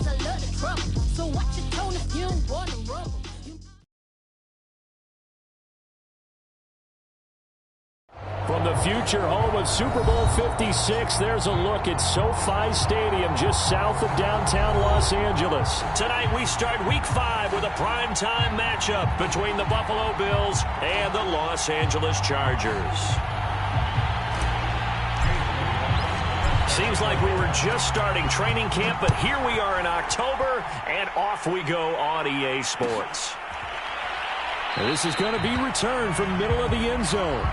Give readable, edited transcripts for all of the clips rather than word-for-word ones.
cause I love the trouble. So watch your tone if you don't wanna rumble. From the future home of Super Bowl 56, there's a look at SoFi Stadium just south of downtown Los Angeles. Tonight we start Week 5 with a primetime matchup between the Buffalo Bills and the Los Angeles Chargers. Seems like we were just starting training camp, but here we are in October, and off we go on EA Sports. This is going to be returned from middle of the end zone.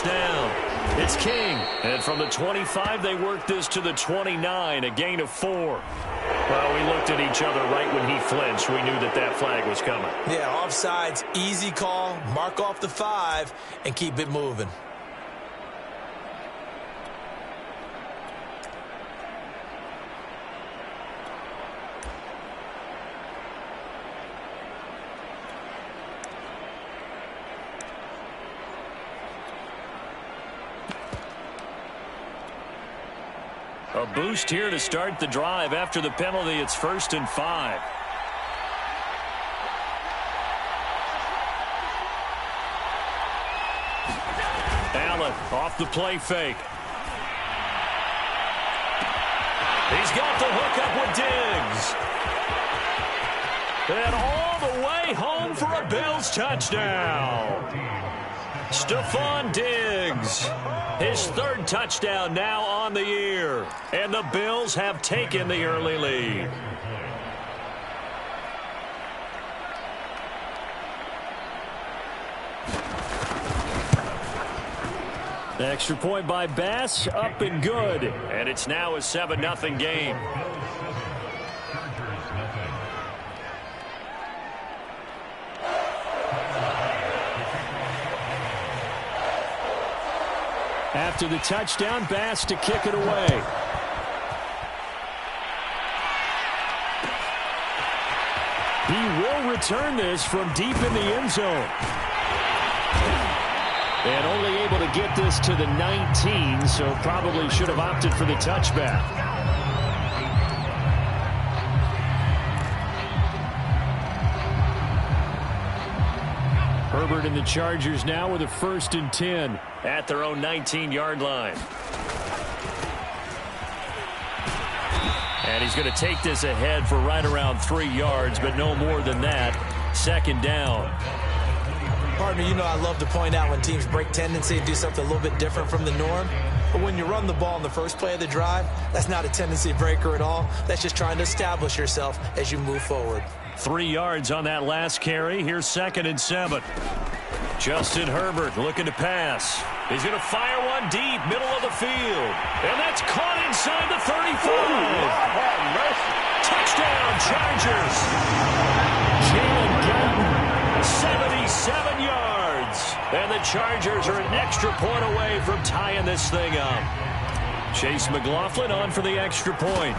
Down. It's King. And from the 25, they work this to the 29, a gain of 4. Well, we looked at each other right when he flinched. We knew that that flag was coming. Yeah, offsides, easy call, mark off the 5, and keep it moving. A boost here to start the drive. After the penalty, it's 1st and 5. Allen off the play fake. He's got the hook up with Diggs. And all the way home for a Bills touchdown. Stephon Diggs, his 3rd touchdown now on the year. And the Bills have taken the early lead. Extra point by Bass, up and good. And it's now a 7-0 game. After the touchdown, Bass to kick it away. He will return this from deep in the end zone. And only able to get this to the 19, so probably should have opted for the touchback. Herbert and the Chargers now with a 1st and 10 at their own 19-yard line. And he's going to take this ahead for right around 3 yards, but no more than that. 2nd down. Partner, you know I love to point out when teams break tendency and do something a little bit different from the norm. But when you run the ball in the first play of the drive, that's not a tendency breaker at all. That's just trying to establish yourself as you move forward. 3 yards on that last carry. Here's 2nd and 7. Justin Herbert looking to pass. He's going to fire one deep, middle of the field. And that's caught inside the 35. Touchdown, Chargers. Jalen Guyton, 77 yards. And the Chargers are an extra point away from tying this thing up. Chase McLaughlin on for the extra point.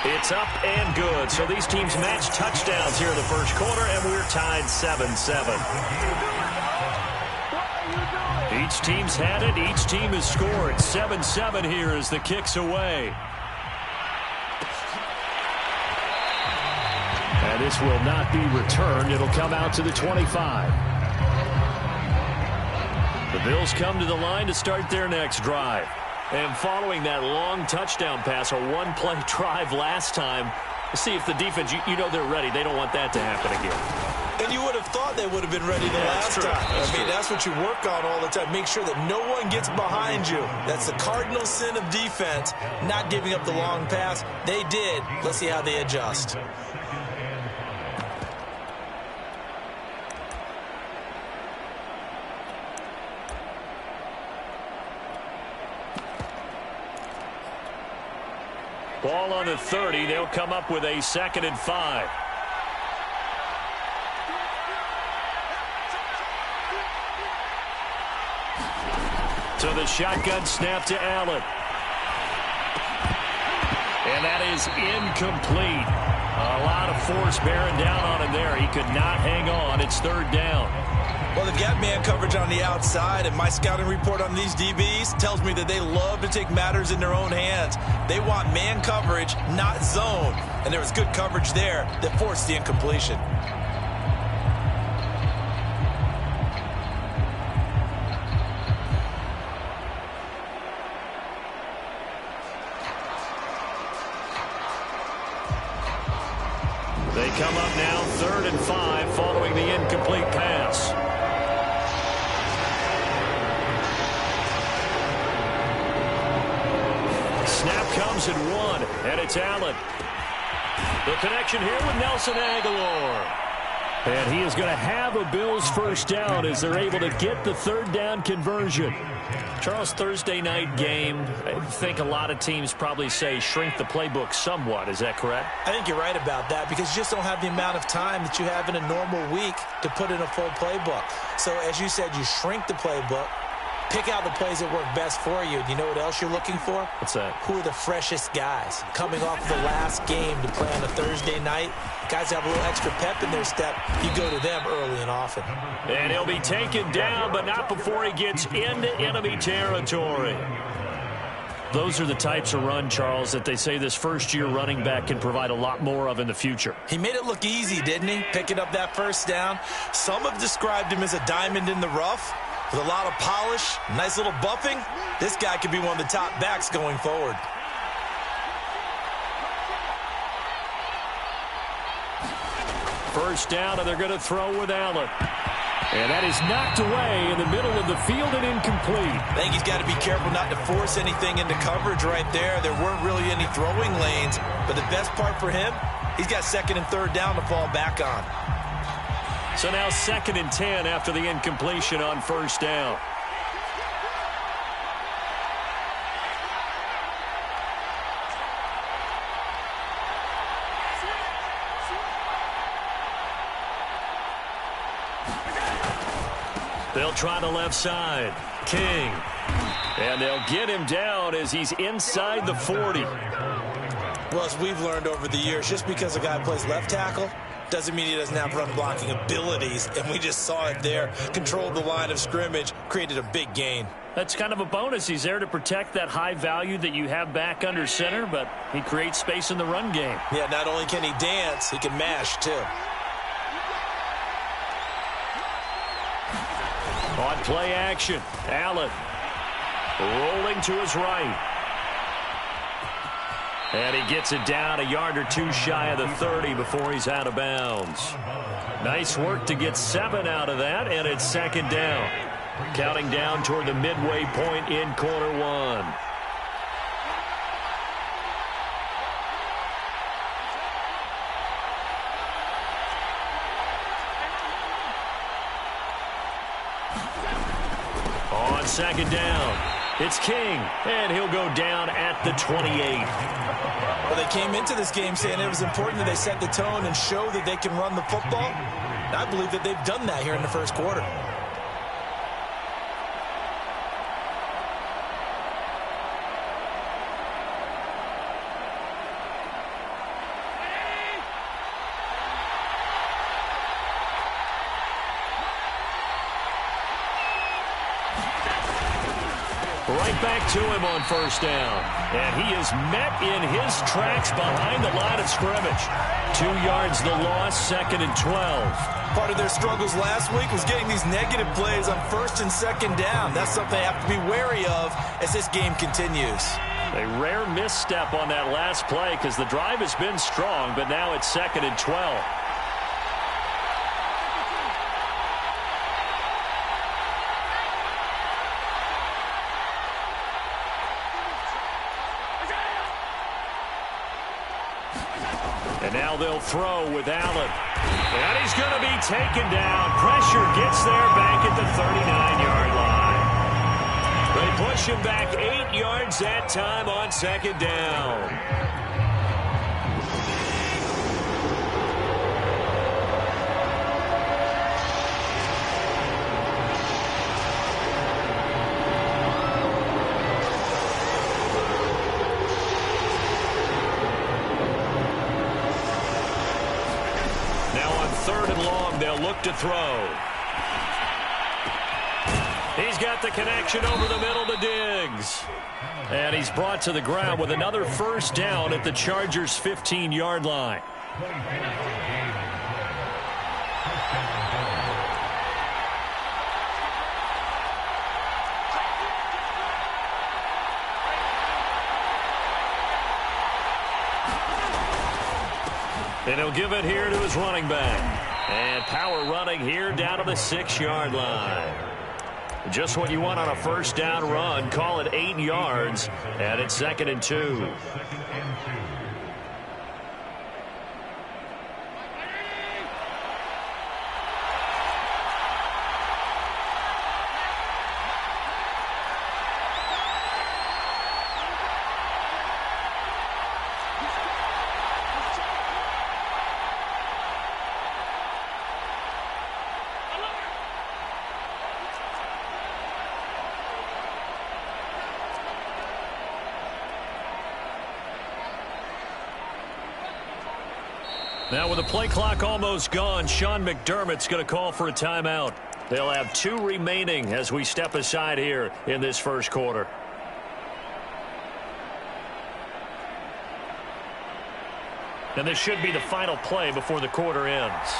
It's up and good. So these teams match touchdowns here in the first quarter, and we're tied 7-7. Each team's had it. Each team has scored. 7-7 here as the kick's away. And this will not be returned. It'll come out to the 25. The Bills come to the line to start their next drive. And following that long touchdown pass, a one-play drive last time, see if the defense, you know they're ready. They don't want that to happen again. And you would have thought they would have been ready the last time. I mean, that's what you work on all the time. Make sure that no one gets behind you. That's the cardinal sin of defense, not giving up the long pass. They did. Let's see how they adjust. Ball on the 30. They'll come up with a 2nd and 5. To the shotgun snap to Allen. And that is incomplete. A lot of force bearing down on him there. He could not hang on. It's 3rd down. Well, they've got man coverage on the outside, and my scouting report on these DBs tells me that they love to take matters in their own hands. They want man coverage, not zone. And there was good coverage there that forced the incompletion. They come up now 3rd and 5 following the incomplete pass. Snap comes at 1, and it's Allen. The connection here with Nelson Aguilar. And he is going to have a Bills first down as they're able to get the 3rd down conversion. Charles, Thursday night game, I think a lot of teams probably say shrink the playbook somewhat. Is that correct? I think you're right about that because you just don't have the amount of time that you have in a normal week to put in a full playbook. So as you said, you shrink the playbook, pick out the plays that work best for you. You know what else you're looking for? What's that? Who are the freshest guys coming off the last game to play on a Thursday night? Guys have a little extra pep in their step. You go to them early and often. And he'll be taken down, but not before he gets into enemy territory. Those are the types of run, Charles, that they say this first-year running back can provide a lot more of in the future. He made it look easy, didn't he? Picking up that first down. Some have described him as a diamond in the rough with a lot of polish, nice little buffing. This guy could be one of the top backs going forward. First down, and they're going to throw with Allen. And that is knocked away in the middle of the field and incomplete. I think he's got to be careful not to force anything into coverage right there. There weren't really any throwing lanes, but the best part for him, he's got 2nd and 3rd down to fall back on. So now 2nd and 10 after the incompletion on first down. They'll try the left side. King. And they'll get him down as he's inside the 40. Well, as we've learned over the years, just because a guy plays left tackle doesn't mean he doesn't have run blocking abilities. And we just saw it there. Controlled the line of scrimmage, created a big gain. That's kind of a bonus. He's there to protect that high value that you have back under center, but he creates space in the run game. Yeah, not only can he dance, he can mash too. On play action, Allen rolling to his right. And he gets it down a yard or two shy of the 30 before he's out of bounds. Nice work to get 7 out of that, and it's 2nd down. Counting down toward the midway point in quarter 1. On 2nd down, it's King, and he'll go down at the 28. Well, they came into this game saying it was important that they set the tone and show that they can run the football. And I believe that they've done that here in the first quarter. Right back to him on first down. And he is met in his tracks behind the line of scrimmage. 2 yards the loss, 2nd and 12. Part of their struggles last week was getting these negative plays on 1st and 2nd down. That's something they have to be wary of as this game continues. A rare misstep on that last play because the drive has been strong, but now it's 2nd and 12. And now they'll throw with Allen. And he's going to be taken down. Pressure gets there back at the 39-yard line. They put push him back 8 yards that time on second down. Third and long, they'll look to throw. He's got the connection over the middle to Diggs. And he's brought to the ground with another first down at the Chargers' 15-yard line. And he'll give it here to his running back. And power running here down to the 6-yard line. Just what you want on a first down run. Call it 8 yards. And it's 2nd and 2. Now with the play clock almost gone, Sean McDermott's going to call for a timeout. They'll have 2 remaining as we step aside here in this first quarter. And this should be the final play before the quarter ends.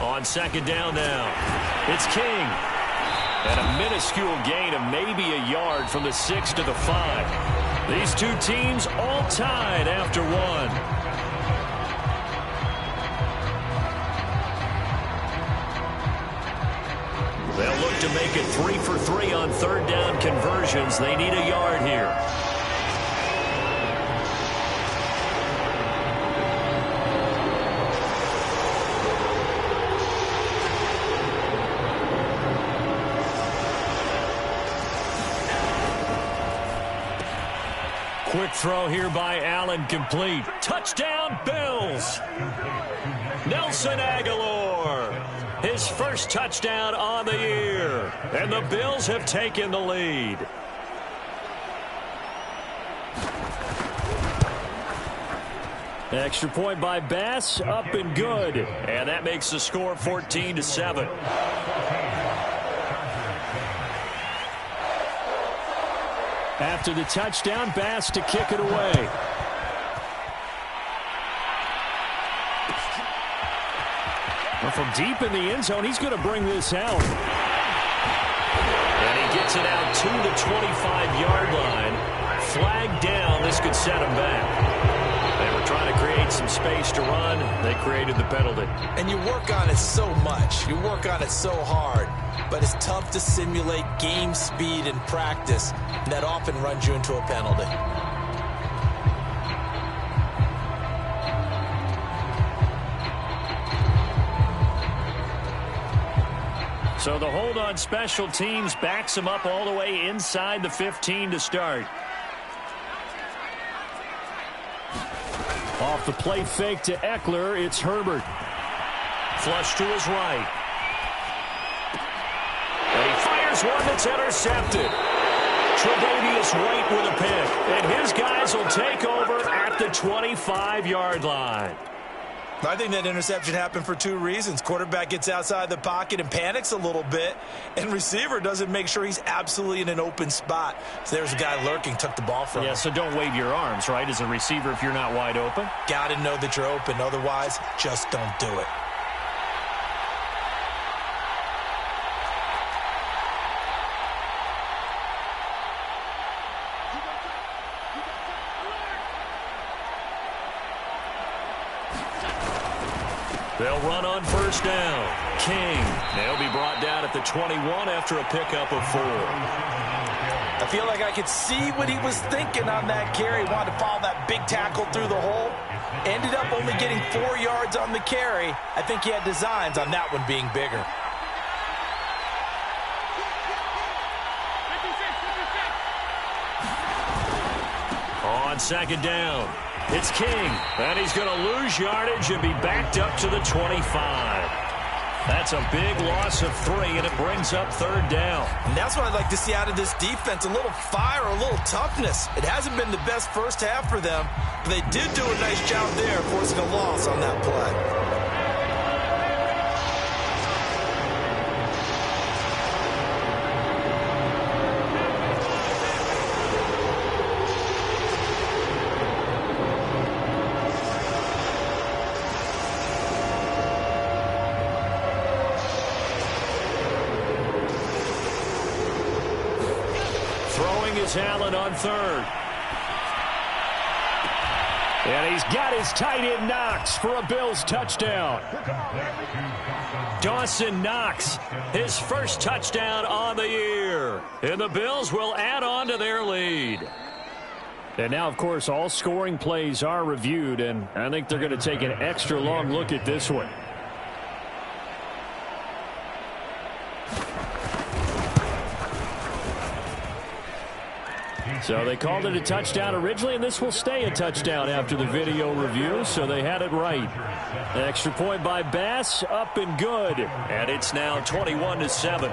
On second down now, it's King. And a minuscule gain of maybe a yard from the 6 to the 5. These two teams all tied after 1. They'll look to make it 3 for 3 on third down conversions. They need a yard here. Quick throw here by Allen, complete. Touchdown, Bills. Nelson Aguilar, his first touchdown on the year. And the Bills have taken the lead. Extra point by Bass, up and good. And that makes the score 14-7. After the touchdown, Bass to kick it away. Well, from deep in the end zone, he's going to bring this out. And he gets it out to the 25-yard line. Flag down. This could set him back. They were trying to create some space to run. They created the penalty. And you work on it so much. You work on it so hard. But it's tough to simulate game speed in practice. And that often runs you into a penalty. So the hold on special teams backs him up all the way inside the 15 to start. Off the play fake to Eckler, it's Herbert. Flush to his right. And he fires one that's intercepted. Tre'Davious White with a pick. And his guys will take over at the 25-yard line. I think that interception happened for 2 reasons. Quarterback gets outside the pocket and panics a little bit, and receiver doesn't make sure he's absolutely in an open spot. So there's a guy lurking, took the ball from him. Yeah, so don't wave your arms, right, as a receiver if you're not wide open? Got to know that you're open. Otherwise, just don't do it. They'll run on first down. King. They'll be brought down at the 21 after a pickup of 4. I feel like I could see what he was thinking on that carry. Wanted to follow that big tackle through the hole. Ended up only getting 4 yards on the carry. I think he had designs on that one being bigger. On second down, it's King, and he's going to lose yardage and be backed up to the 25. That's a big loss of 3, and it brings up third down. And that's what I'd like to see out of this defense, a little fire, a little toughness. It hasn't been the best first half for them, but they did do a nice job there, forcing a loss on that play. Allen on third. And he's got his tight end Knox for a Bills touchdown. Dawson Knox, his first touchdown on the year. And the Bills will add on to their lead. And now, of course, all scoring plays are reviewed, and I think they're going to take an extra long look at this one. So they called it a touchdown originally, and this will stay a touchdown after the video review, so they had it right. Extra point by Bass, up and good. And it's now 21-7.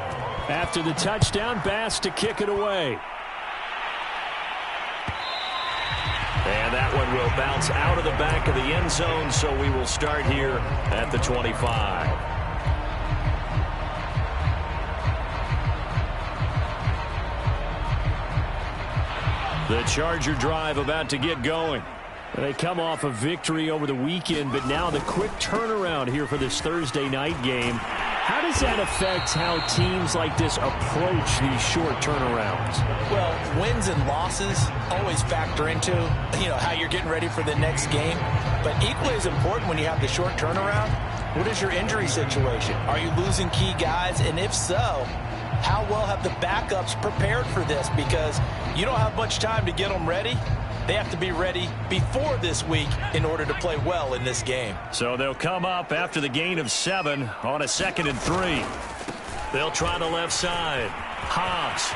After the touchdown, Bass to kick it away. And that one will bounce out of the back of the end zone, so we will start here at the 25. The Charger drive about to get going. They come off a victory over the weekend, but now the quick turnaround here for this Thursday night game. How does that affect how teams like this approach these short turnarounds? Well, wins and losses always factor into, how you're getting ready for the next game. But equally as important when you have the short turnaround, what is your injury situation? Are you losing key guys? And if so, how well have the backups prepared for this? Because you don't have much time to get them ready. They have to be ready before this week in order to play well in this game. So they'll come up after the gain of 7 on a 2nd and 3. They'll try the left side. Hobbs.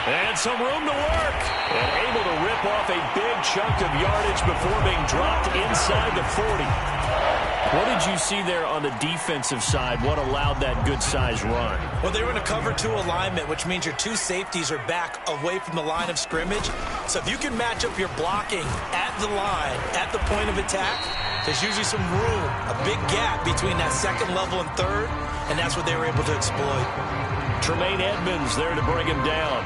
And some room to work. And able to rip off a big chunk of yardage before being dropped inside the 40. What did you see there on the defensive side? What allowed that good-sized run? Well, they were in a cover-2 alignment, which means your 2 safeties are back away from the line of scrimmage. So if you can match up your blocking at the line, at the point of attack, there's usually some room, a big gap between that second level and third, and that's what they were able to exploit. Tremaine Edmonds there to bring him down.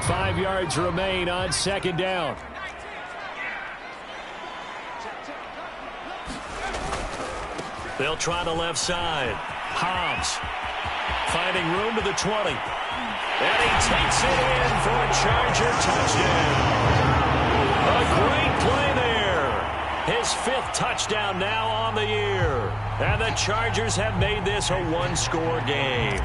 5 yards remain on 2nd down. They'll try the left side. Hobbs finding room to the 20. And he takes it in for a Charger touchdown. A great play there. His 5th touchdown now on the year. And the Chargers have made this a 1-score game.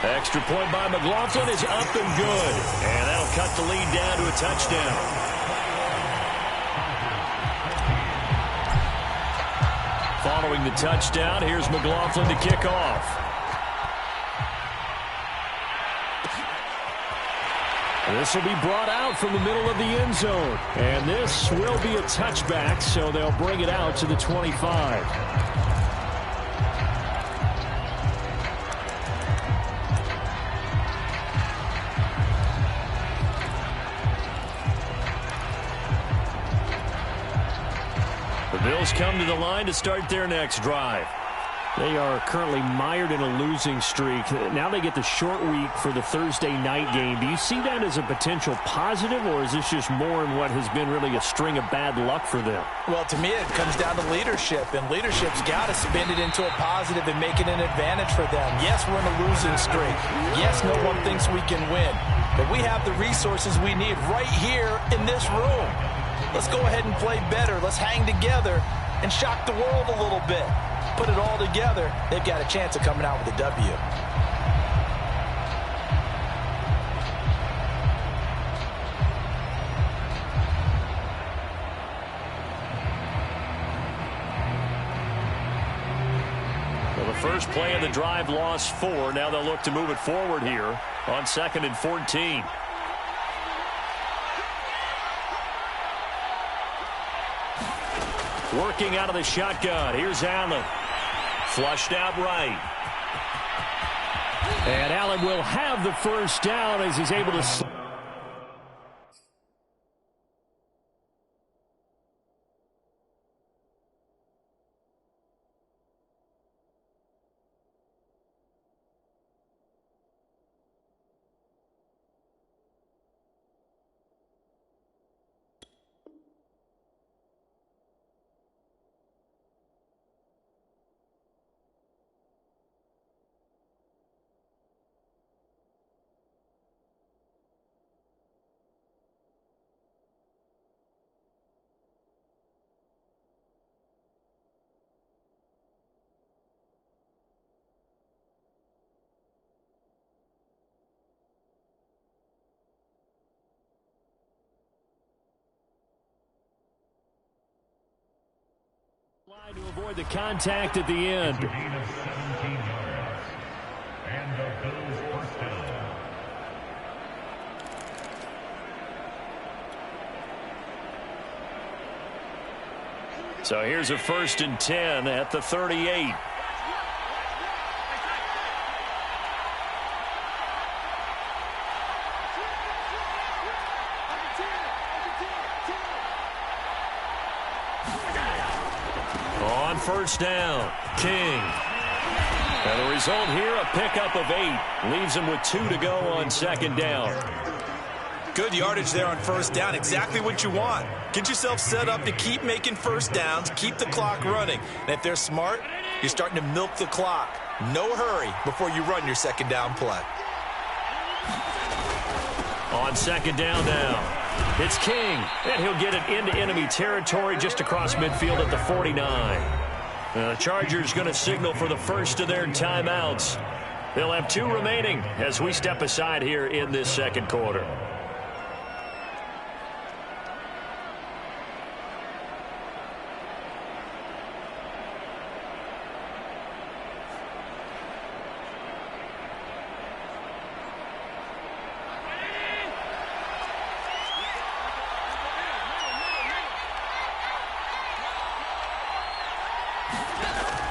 Extra point by McLaughlin is up and good. And that'll cut the lead down to a touchdown. Following the touchdown, here's McLaughlin to kick off. This will be brought out from the middle of the end zone. And this will be a touchback, so they'll bring it out to the 25. The Bills come to the line to start their next drive. They are currently mired in a losing streak. Now they get the short week for the Thursday night game. Do you see that as a potential positive, or is this just more in what has been really a string of bad luck for them? Well, to me, it comes down to leadership, and leadership's got to spin it into a positive and make it an advantage for them. Yes, we're in a losing streak. Yes, no one thinks we can win, but we have the resources we need right here in this room. Let's go ahead and play better. Let's hang together and shock the world a little bit. Put it all together, they've got a chance of coming out with a W. Well, the first play of the drive lost 4. Now they'll look to move it forward here on 2nd and 14. Working out of the shotgun. Here's Allen. Flushed out right. And Allen will have the first down as he's able to... to avoid the contact at the end. So here's a 1st and 10 at the 38. On 1st down, King. And the result here, a pickup of 8. Leaves him with 2 to go on 2nd down. Good yardage there on 1st down. Exactly what you want. Get yourself set up to keep making 1st downs, keep the clock running. And if they're smart, you're starting to milk the clock. No hurry before you run your 2nd down play. On 2nd down now. It's King, and he'll get it into enemy territory just across midfield at the 49. The Chargers going to signal for the first of their timeouts. They'll have 2 remaining as we step aside here in this 2nd quarter.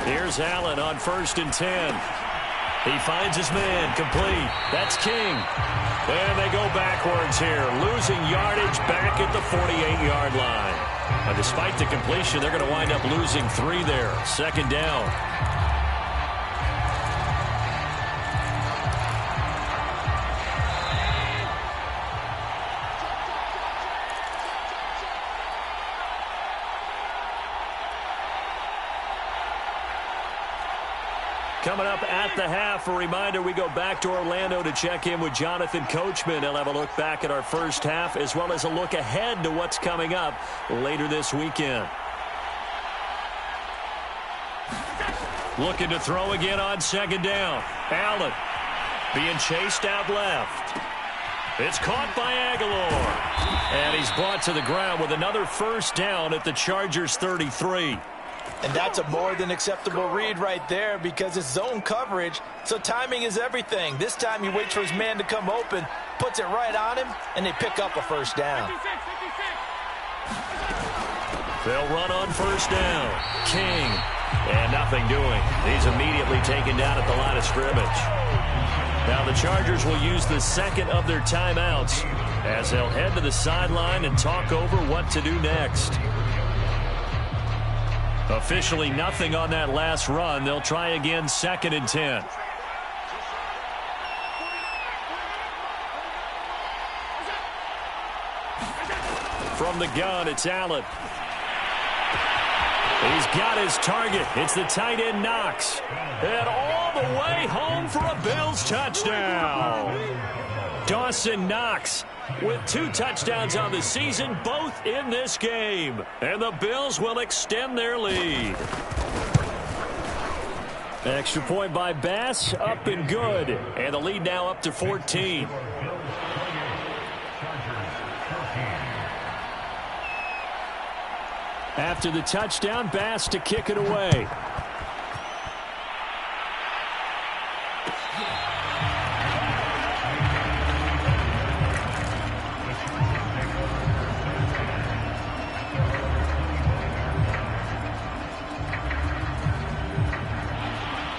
Here's Allen on 1st and 10. He finds his man, complete. That's King. And they go backwards here, losing yardage back at the 48-yard line. But despite the completion, they're going to wind up losing 3 there. 2nd down. Coming up at the half, a reminder, we go back to Orlando to check in with Jonathan Coachman. He'll have a look back at our first half as well as a look ahead to what's coming up later this weekend. Looking to throw again on 2nd down. Allen being chased out left. It's caught by Aguilar. And he's brought to the ground with another 1st down at the Chargers 33. And that's a more than acceptable read right there because it's zone coverage, so timing is everything. This time he waits for his man to come open, puts it right on him, and they pick up a 1st down. They'll run on 1st down. King. And nothing doing. He's immediately taken down at the line of scrimmage. Now the Chargers will use the 2nd of their timeouts as they'll head to the sideline and talk over what to do next. Officially nothing on that last run. They'll try again, 2nd and 10. From the gun, it's Allen. He's got his target. It's the tight end, Knox. And all the way home for a Bills touchdown. Dawson Knox with 2 touchdowns on the season, both in this game. And the Bills will extend their lead. Extra point by Bass, up and good. And the lead now up to 14. After the touchdown, Bass to kick it away.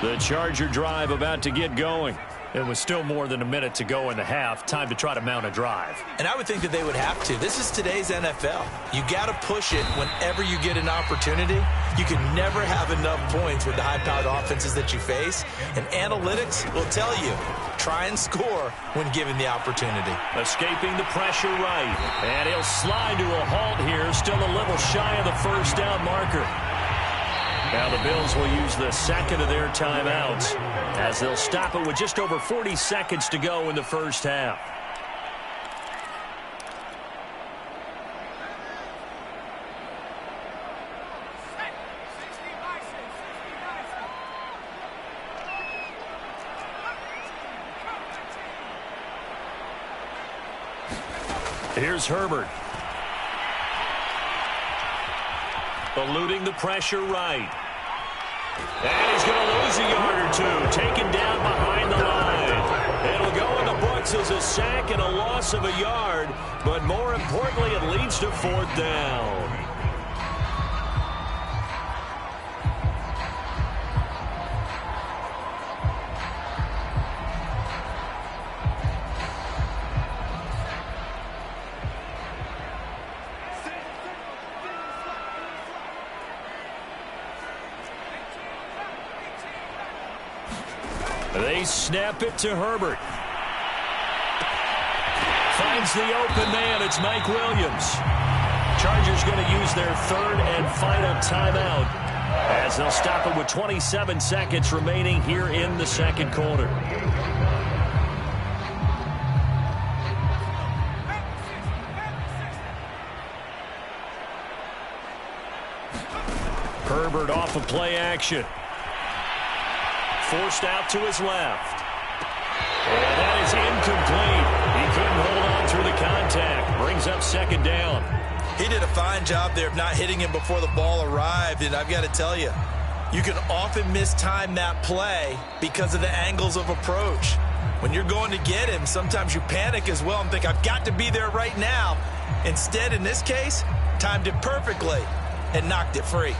The Charger drive about to get going. It was still more than a minute to go in the half. Time to try to mount a drive. And I would think that they would have to. This is today's NFL. You got to push it whenever you get an opportunity. You can never have enough points with the high-powered offenses that you face. And analytics will tell you, try and score when given the opportunity. Escaping the pressure right. And he'll slide to a halt here. Still a little shy of the first down marker. Now the Bills will use the second of their timeouts as they'll stop it with just over 40 seconds to go in the first half. Here's Herbert. Eluding the pressure right. And he's going to lose a yard or two. Taken down behind the line. It'll go in the books as a sack and a loss of a yard. But more importantly, it leads to 4th down. They snap it to Herbert. Finds the open man. It's Mike Williams. Chargers going to use their 3rd and final timeout as they'll stop it with 27 seconds remaining here in the 2nd quarter. Herbert off of play action. Forced out to his left. And that is incomplete. He couldn't hold on through the contact. Brings up 2nd down. He did a fine job there of not hitting him before the ball arrived. And I've got to tell you, you can often mistime that play because of the angles of approach. When you're going to get him, sometimes you panic as well and think, I've got to be there right now. Instead, in this case, timed it perfectly and knocked it free.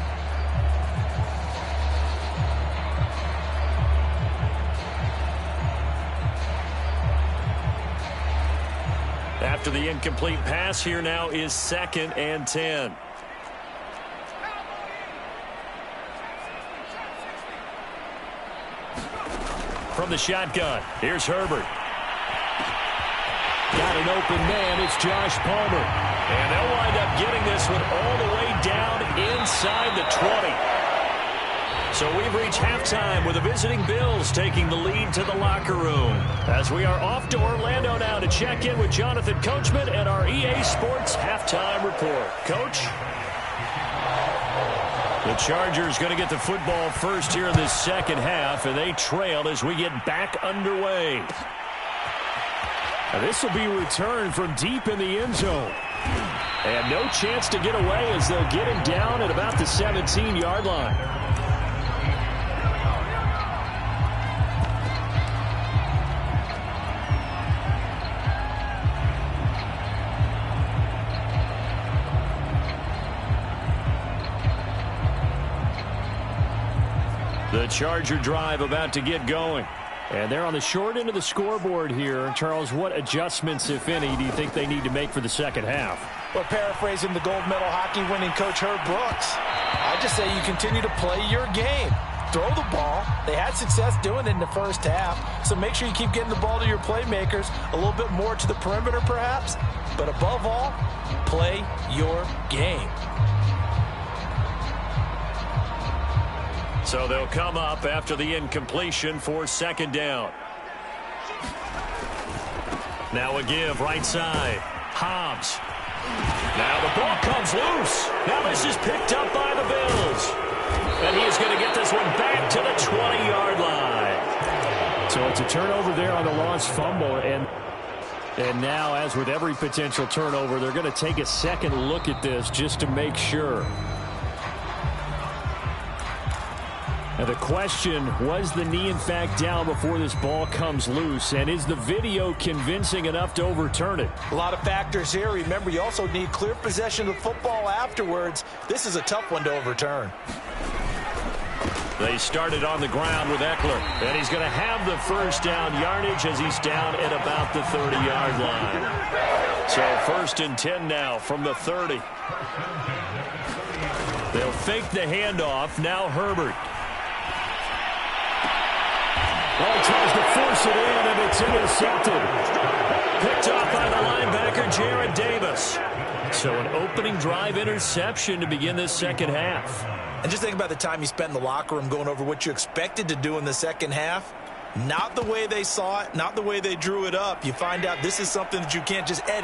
After the incomplete pass, here now is 2nd and 10. From the shotgun, here's Herbert. Got an open man, it's Josh Palmer. And they'll wind up getting this one all the way down inside the 20. So we've reached halftime with the visiting Bills taking the lead to the locker room. As we are off to Orlando now to check in with Jonathan Coachman and our EA Sports halftime report. Coach? The Chargers going to get the football first here in this 2nd half, and they trail as we get back underway. Now this will be returned from deep in the end zone. And no chance to get away as they'll get him down at about the 17-yard line. The Charger drive about to get going. And they're on the short end of the scoreboard here. Charles, what adjustments, if any, do you think they need to make for the 2nd half? Well, paraphrasing the gold medal hockey winning coach Herb Brooks, I just say you continue to play your game. Throw the ball. They had success doing it in the first half, so make sure you keep getting the ball to your playmakers, a little bit more to the perimeter perhaps, but above all, play your game. So they'll come up after the incompletion for second down. Now a give right side. Hobbs. Now the ball comes loose. Now this is picked up by the Bills. And he's going to get this one back to the 20-yard line. So it's a turnover there on the lost fumble. And now, as with every potential turnover, they're going to take a second look at this just to make sure. Now the question, was the knee in fact down before this ball comes loose? And is the video convincing enough to overturn it? A lot of factors here. Remember, you also need clear possession of the football afterwards. This is a tough one to overturn. They started on the ground with Eckler. And he's going to have the first down yardage as he's down at about the 30-yard line. So 1st and 10 now from the 30. They'll fake the handoff. Now Herbert. Ball tries to force it in, and it's intercepted. Picked off by the linebacker, Jared Davis. So an opening drive interception to begin this second half. And just think about the time you spent in the locker room going over what you expected to do in the second half. Not the way they saw it, not the way they drew it up. You find out this is something that you can't just edit.